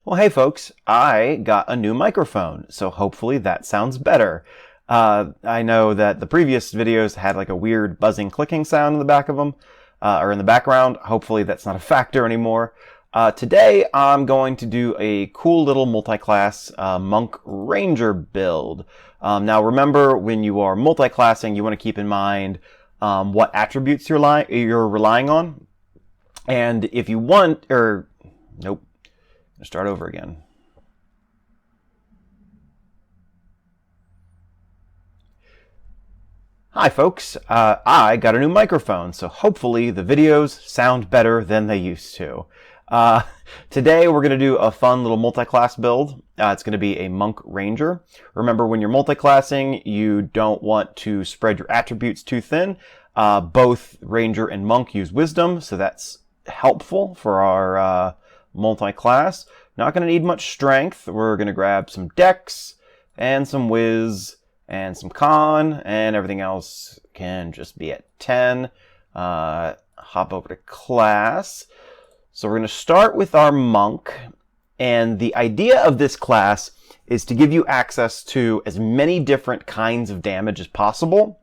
Well, hey folks, I got a new microphone, so hopefully that sounds better. I know that the previous videos had like a weird buzzing clicking sound in the back of them, or in the background. Hopefully that's not a factor anymore. Today I'm going to do a cool little multi-class Monk Ranger build. Now remember, when you are multi-classing, you want to keep in mind what attributes you're relying on. And if you want, nope. Start over again. Hi folks, I got a new microphone, so hopefully the videos sound better than they used to. Today we're going to do a fun little multi-class build. It's going to be a Monk Ranger. Remember, when you're multi-classing, you don't want to spread your attributes too thin. Both Ranger and Monk use Wisdom, so that's helpful for our multi-class. Not going to need much strength. We're going to grab some Dex and some Wiz and some Con, and everything else can just be at 10. Hop over to class. So we're going to start with our Monk, and the idea of this class is to give you access to as many different kinds of damage as possible.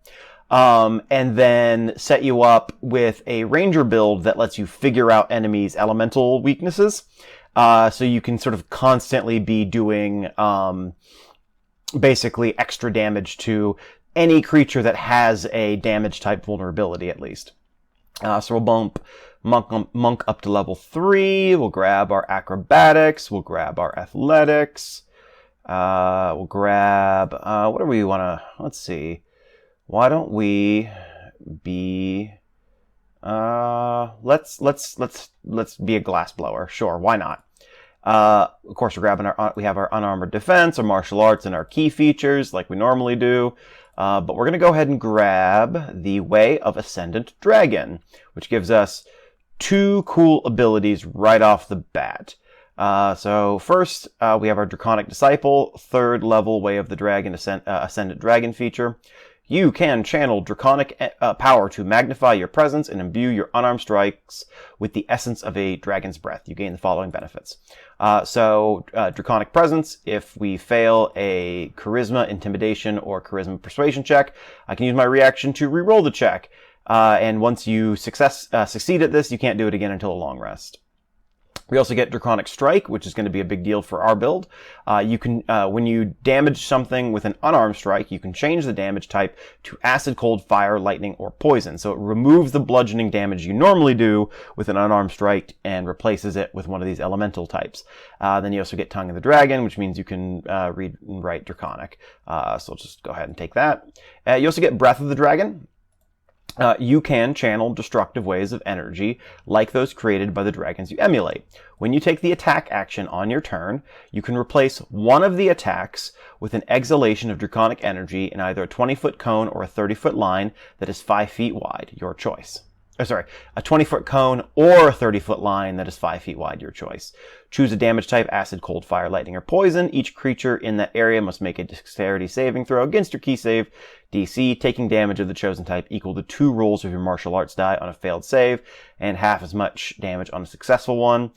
And then set you up with a Ranger build that lets you figure out enemies' elemental weaknesses. So you can sort of constantly be doing basically extra damage to any creature that has a damage type vulnerability, at least. So we'll bump Monk up to level 3. We'll grab our acrobatics. We'll grab our athletics. We'll grab, what do we want to, let's see. Why don't we be, let's be a glass blower. Sure, why not? Of course, we're grabbing we have our unarmored defense, our martial arts, and our key features like we normally do. But we're going to go ahead and grab the Way of Ascendant Dragon, which gives us 2 cool abilities right off the bat. So first, we have our Draconic Disciple, 3rd level Way of the Dragon Ascendant Dragon feature. You can channel draconic power to magnify your presence and imbue your unarmed strikes with the essence of a dragon's breath. You gain the following benefits. Draconic presence. If we fail a charisma, intimidation, or charisma persuasion check, I can use my reaction to reroll the check. And once you succeed at this, you can't do it again until a long rest. We also get Draconic Strike, which is going to be a big deal for our build. You can, when you damage something with an unarmed strike, you can change the damage type to Acid, Cold, Fire, Lightning, or Poison. So it removes the bludgeoning damage you normally do with an unarmed strike and replaces it with one of these elemental types. Then you also get Tongue of the Dragon, which means you can read and write Draconic. So we'll just go ahead and take that. You also get Breath of the Dragon. You can channel destructive waves of energy like those created by the dragons you emulate. When you take the attack action on your turn, you can replace one of the attacks with an exhalation of draconic energy in either a 20-foot cone or a 30-foot line that is 5 feet wide, your choice. A 20-foot cone or a 30-foot line that is 5 feet wide, your choice. Choose a damage type: Acid, Cold, Fire, Lightning, or Poison. Each creature in that area must make a dexterity saving throw against your key save DC, taking damage of the chosen type equal to 2 rolls of your martial arts die on a failed save, and half as much damage on a successful one.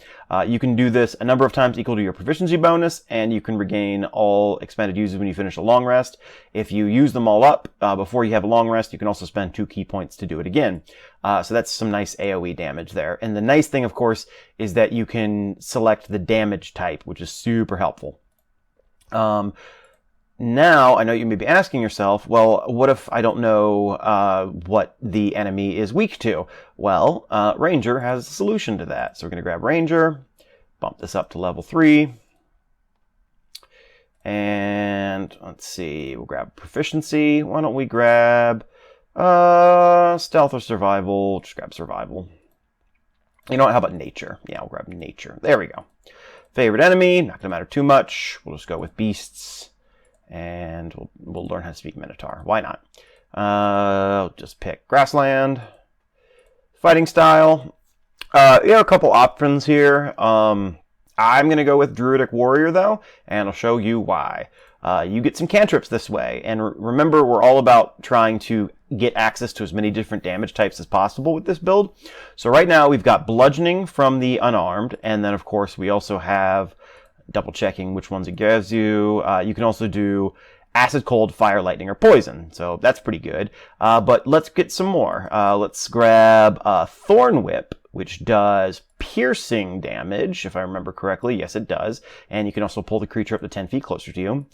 You can do this a number of times equal to your proficiency bonus, and you can regain all expended uses when you finish a long rest. If you use them all up before you have a long rest, you can also spend 2 key points to do it again. So that's some nice AoE damage there. And the nice thing, of course, is that you can select the damage type, which is super helpful. Now, I know you may be asking yourself, well, what if I don't know what the enemy is weak to? Well, Ranger has a solution to that. So we're going to grab Ranger, bump this up to level 3. And let's see, we'll grab Proficiency. Why don't we grab Stealth or Survival? Just grab Survival. You know what, how about Nature? Yeah, we'll grab Nature. There we go. Favorite enemy, not going to matter too much. We'll just go with Beasts. And we'll learn how to speak Minotaur. Why not? Just pick Grassland. Fighting style. You have a couple options here. I'm going to go with Druidic Warrior, though, and I'll show you why. You get some cantrips this way. And remember, we're all about trying to get access to as many different damage types as possible with this build. So right now, we've got Bludgeoning from the Unarmed. And then, of course, we also have double checking which ones it gives you. You can also do acid, cold, fire, lightning, or poison. So that's pretty good. But let's get some more. Let's grab Thorn Whip, which does piercing damage, if I remember correctly. Yes, it does. And you can also pull the creature up to 10 feet closer to you.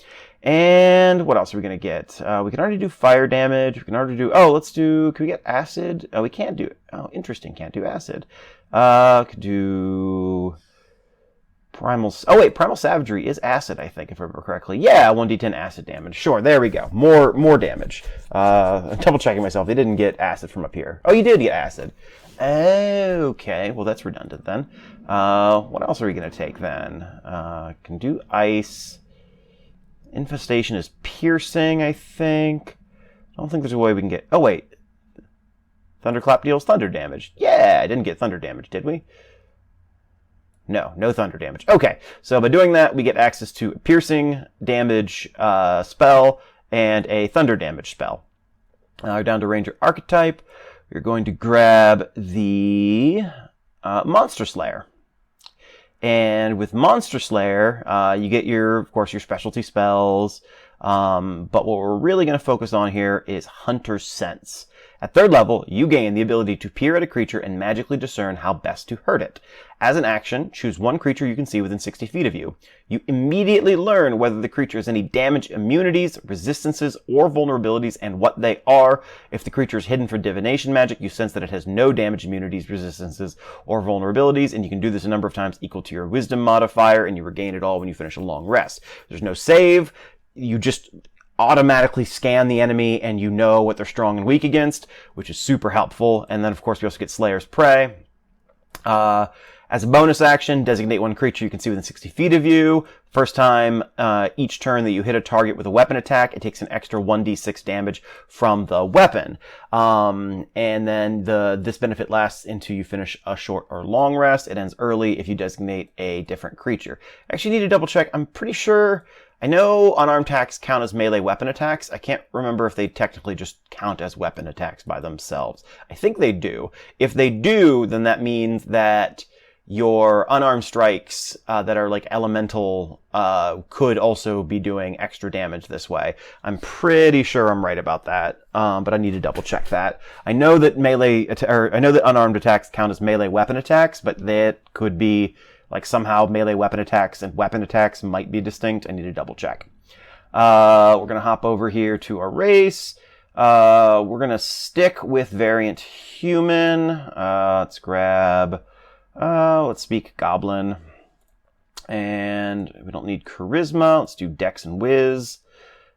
And what else are we going to get? We can already do fire damage. We can already do... Oh, let's do... Can we get acid? Oh, we can't do... Oh, interesting. Can't do acid. Could do... Primal... Oh, wait. Primal Savagery is acid, I think, if I remember correctly. Yeah, 1d10 acid damage. Sure, there we go. More damage. I'm double-checking myself. They didn't get acid from up here. Oh, you did get acid. Okay, well, that's redundant then. What else are we going to take then? Can do ice. Infestation is piercing, I think. I don't think there's a way we can get... Oh, wait. Thunderclap deals thunder damage. Yeah, I didn't get thunder damage, did we? No thunder damage. Okay, so by doing that, we get access to a piercing damage spell and a thunder damage spell. We're down to Ranger archetype. You're going to grab the Monster Slayer. And with Monster Slayer, you get of course, your specialty spells. But what we're really going to focus on here is Hunter's Sense. At 3rd level, you gain the ability to peer at a creature and magically discern how best to hurt it. As an action, choose one creature you can see within 60 feet of you. You immediately learn whether the creature has any damage, immunities, resistances, or vulnerabilities, and what they are. If the creature is hidden for divination magic, you sense that it has no damage, immunities, resistances, or vulnerabilities, and you can do this a number of times equal to your wisdom modifier, and you regain it all when you finish a long rest. There's no save. You just automatically scan the enemy and you know what they're strong and weak against, which is super helpful. And then, of course, we also get Slayer's Prey. As a bonus action, designate one creature you can see within 60 feet of you. First time each turn that you hit a target with a weapon attack, it takes an extra 1d6 damage from the weapon. And then this benefit lasts until you finish a short or long rest. It ends early if you designate a different creature. Actually, need to double check. I'm pretty sure... I know unarmed attacks count as melee weapon attacks. I can't remember if they technically just count as weapon attacks by themselves. I think they do. If they do, then that means that your unarmed strikes that are like elemental could also be doing extra damage this way. I'm pretty sure I'm right about that, but I need to double check that. I know that I know that unarmed attacks count as melee weapon attacks, but that could be like somehow melee weapon attacks and weapon attacks might be distinct. I need to double check. We're going to hop over here to our race. We're going to stick with variant human. Let's grab, let's speak goblin. And we don't need charisma. Let's do dex and whiz.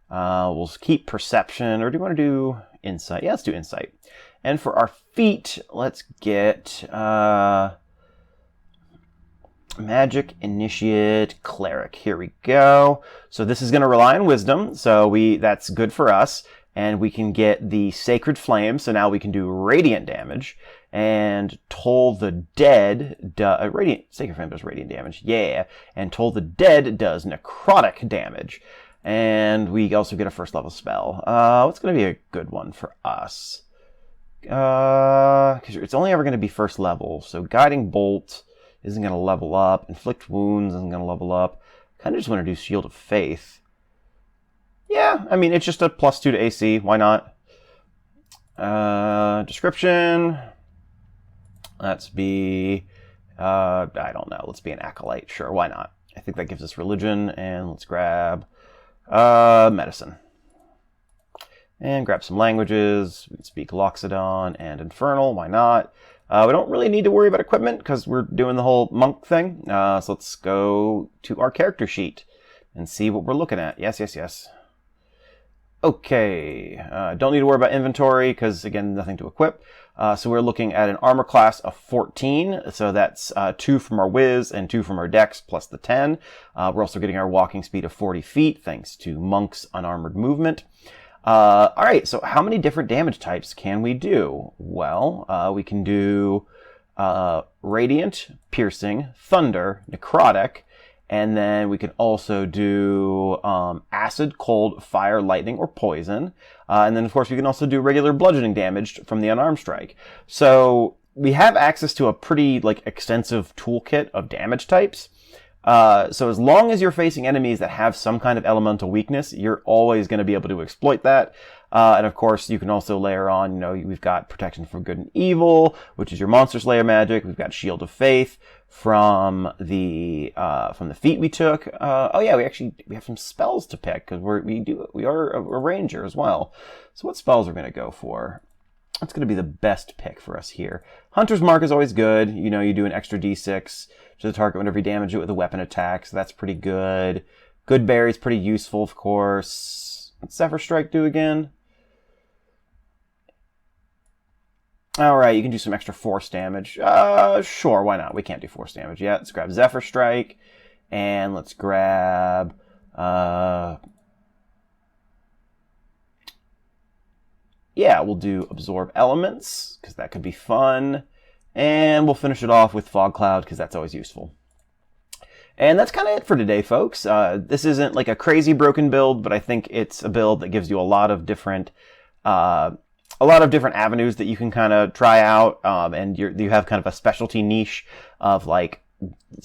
We'll keep perception, or do you want to do insight? Yeah, let's do insight. And for our feat, let's get, Magic, Initiate, Cleric. Here we go. So this is going to rely on Wisdom, so that's good for us. And we can get the Sacred Flame, so now we can do Radiant damage. And Toll the Dead, Sacred Flame does Radiant damage, yeah. And Toll the Dead does Necrotic damage. And we also get a 1st level spell. What's going to be a good one for us? Because it's only ever going to be 1st level, so Guiding Bolt isn't going to level up. Inflict Wounds isn't going to level up. Kind of just want to do Shield of Faith. Yeah, I mean, it's just a +2 to AC. Why not? Description. Let's be... I don't know. Let's be an Acolyte. Sure, why not? I think that gives us religion. And let's grab medicine. And grab some languages. We can speak Loxodon and Infernal. Why not? We don't really need to worry about equipment because we're doing the whole monk thing. So let's go to our character sheet and see what we're looking at. Yes. Okay. Don't need to worry about inventory because, again, nothing to equip. So we're looking at an armor class of 14. So that's 2 from our whiz and 2 from our dex plus the 10. We're also getting our walking speed of 40 feet thanks to Monk's unarmored movement. All right, so how many different damage types can we do? Well, we can do Radiant, Piercing, Thunder, Necrotic, and then we can also do Acid, Cold, Fire, Lightning, or Poison. And then, of course, we can also do regular bludgeoning damage from the unarmed strike. So we have access to a pretty extensive toolkit of damage types. So as long as you're facing enemies that have some kind of elemental weakness, you're always going to be able to exploit that. And of course, you can also layer on, we've got Protection from Good and Evil, which is your Monster Slayer magic. We've got Shield of Faith from the feat we took. Oh yeah, we have some spells to pick because we are a ranger as well. So what spells are we going to go for? That's going to be the best pick for us here. Hunter's Mark is always good. You do an extra d6 to the target whenever you damage it with a weapon attack, so that's pretty good. Good Berry is pretty useful, of course. What's Zephyr Strike do again? Alright, you can do some extra force damage. Sure, why not? We can't do force damage yet. Let's grab Zephyr Strike, and let's grab... yeah, we'll do Absorb Elements, because that could be fun. And we'll finish it off with Fog Cloud, because that's always useful. And that's kind of it for today, folks. This isn't like a crazy broken build, but I think it's a build that gives you a lot of different avenues that you can kind of try out. And you have kind of a specialty niche of like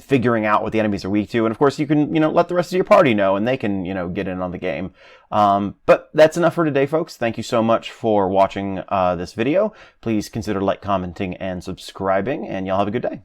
figuring out what the enemies are weak to. And of course you can, let the rest of your party know and they can, get in on the game. But that's enough for today, folks. Thank you so much for watching this video. Please consider commenting, and subscribing, and y'all have a good day.